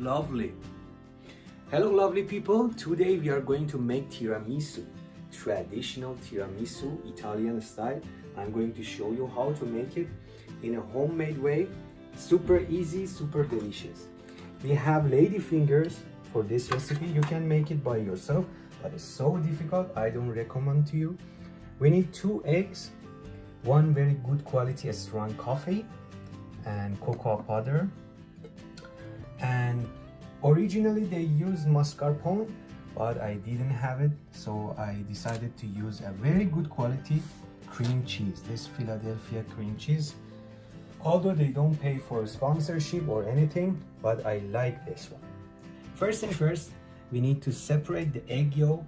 lovely. Hello lovely people, today we are going to make tiramisu, traditional tiramisu, Italian style. I'm going to show you how to make it in a homemade way, super easy, super delicious. We have lady fingers for this recipe. You can make it by yourself, but it's so difficult, I don't recommend to you. We need 2 eggs, 1 very good quality strong coffee, and cocoa powder. And originally they used mascarpone, but I didn't have it, so I decided to use a very good quality cream cheese, this Philadelphia cream cheese. Although they don't pay for sponsorship or anything, but I like this one. First thing first, we need to separate the egg yolk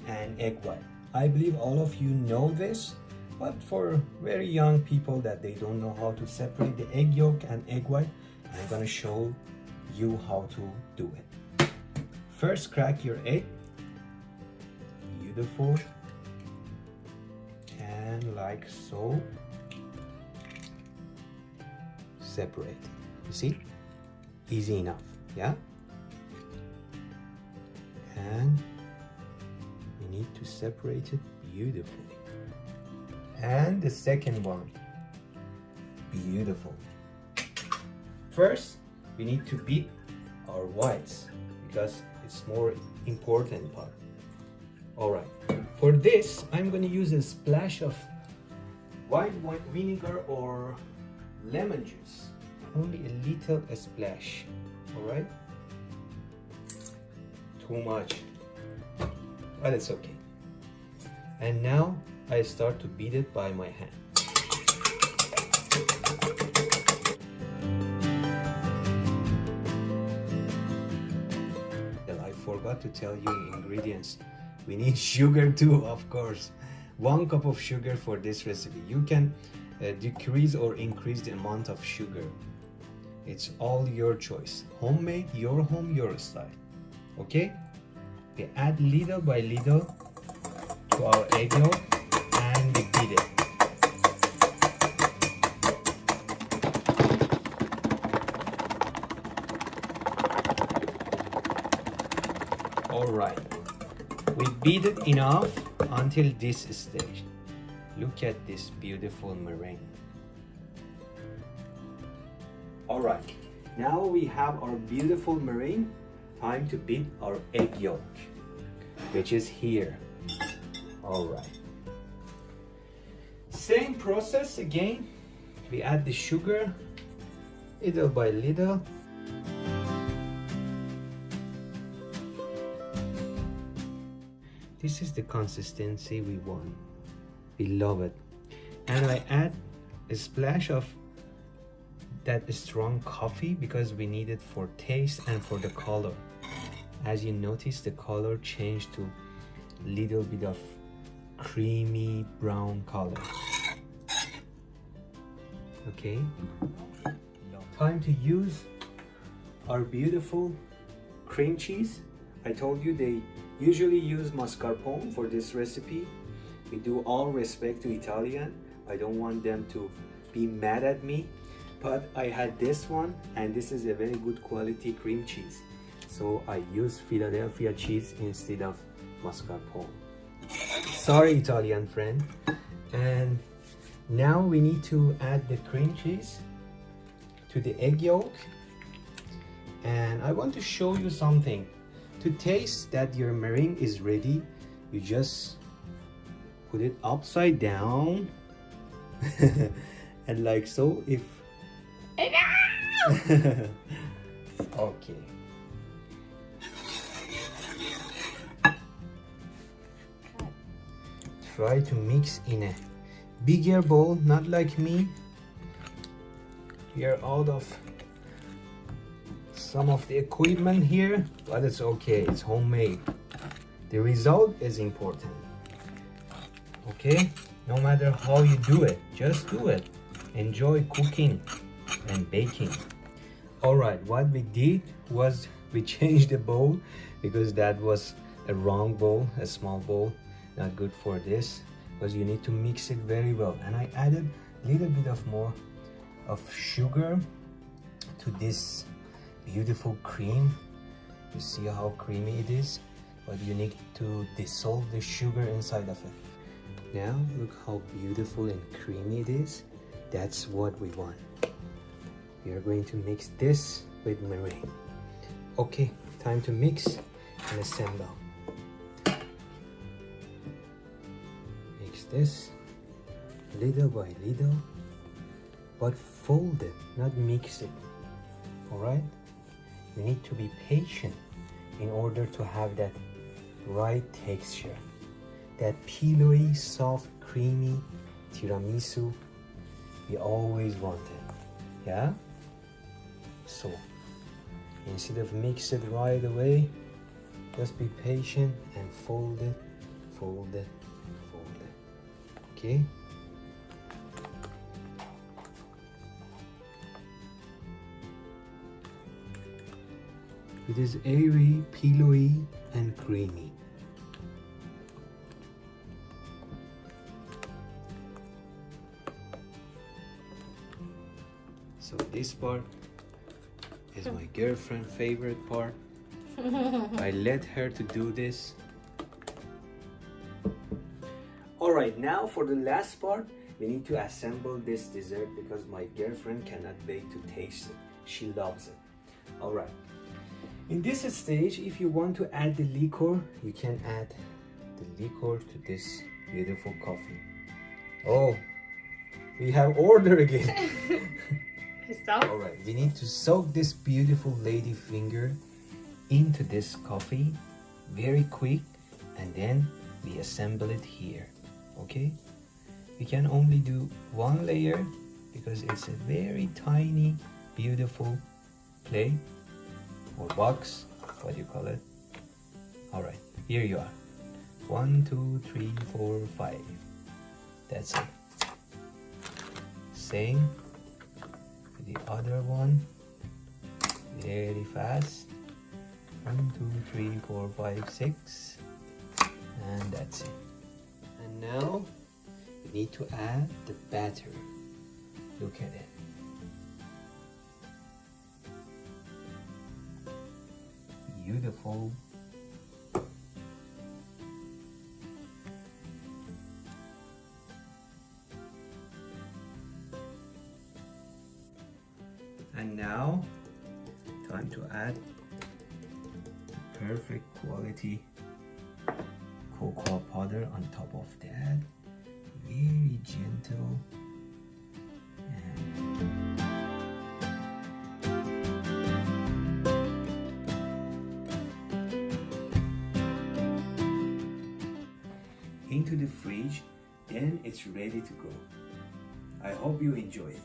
and egg white. I believe all of you know this, but for very young people that they don't know how to separate the egg yolk and egg white, I'm gonna show you how to do it. First, crack your egg. Beautiful. And like so. Separate. You see? Easy enough, yeah? And you need to separate it beautifully. And the second one. Beautiful. First, we need to beat our whites because it's more important part. Alright, for this I'm going to use a splash of white vinegar or lemon juice, only a little splash. Alright, too much, but it's okay. And now I start to beat it by my hand. I forgot to tell you ingredients. We need sugar too, of course. 1 cup of sugar for this recipe. You can decrease or increase the amount of sugar. It's all your choice. Homemade, your home, your style. Okay? We add little by little to our egg yolk and we beat it. Alright, we beat it enough until this stage. Look at this beautiful meringue. Alright, now we have our beautiful meringue. Time to beat our egg yolk, which is here. Alright. Same process again. We add the sugar little by little. This is the consistency we want. We love it. And I add a splash of that strong coffee because we need it for taste and for the color. As you notice, the color changed to a little bit of creamy brown color. Okay. Time to use our beautiful cream cheese. I told you they usually use mascarpone for this recipe. We do all respect to Italian. I don't want them to be mad at me, but I had this one and this is a very good quality cream cheese. So I use Philadelphia cheese instead of mascarpone. Sorry, Italian friend. And now we need to add the cream cheese to the egg yolk. And I want to show you something. To taste that your meringue is ready, you just put it upside down and like so. If okay, try to mix in a bigger bowl, not like me. We are out of some of the equipment here, but it's okay, it's homemade. The result is important. Okay, no matter how you do it, just do it. Enjoy cooking and baking. Alright, what we did was we changed the bowl because that was a wrong bowl, a small bowl, not good for this, because you need to mix it very well. And I added a little bit of more of sugar to this beautiful cream. You see how creamy it is, but you need to dissolve the sugar inside of it. Now look how beautiful and creamy it is. That's what we want. We are going to mix this with meringue. Okay, time to mix and assemble. Mix this little by little, but fold it, not mix it. Alright? You need to be patient in order to have that right texture. That pillowy, soft, creamy tiramisu we always wanted. Yeah? So, instead of mix it right away, just be patient and fold it, fold it, fold it. Okay? It is airy, pillowy, and creamy. So this part is my girlfriend's favorite part. I let her to do this. Alright, now for the last part, we need to assemble this dessert because my girlfriend cannot wait to taste it. She loves it. Alright. In this stage, if you want to add the liquor, you can add the liquor to this beautiful coffee. Oh, we have order again. Stop. All right, we need to soak this beautiful lady finger into this coffee very quick, and then we assemble it here. Okay, we can only do one layer because it's a very tiny, beautiful plate or box, what do you call it? All right, here you are. 1, 2, 3, 4, 5. That's it. Same with the other one. Very fast. 1, 2, 3, 4, 5, 6. And that's it. And now we need to add the batter. Look at it. Beautiful. And now, time to add perfect quality cocoa powder on top of that. Very gentle. Into the fridge, then it's ready to go. I hope you enjoy it.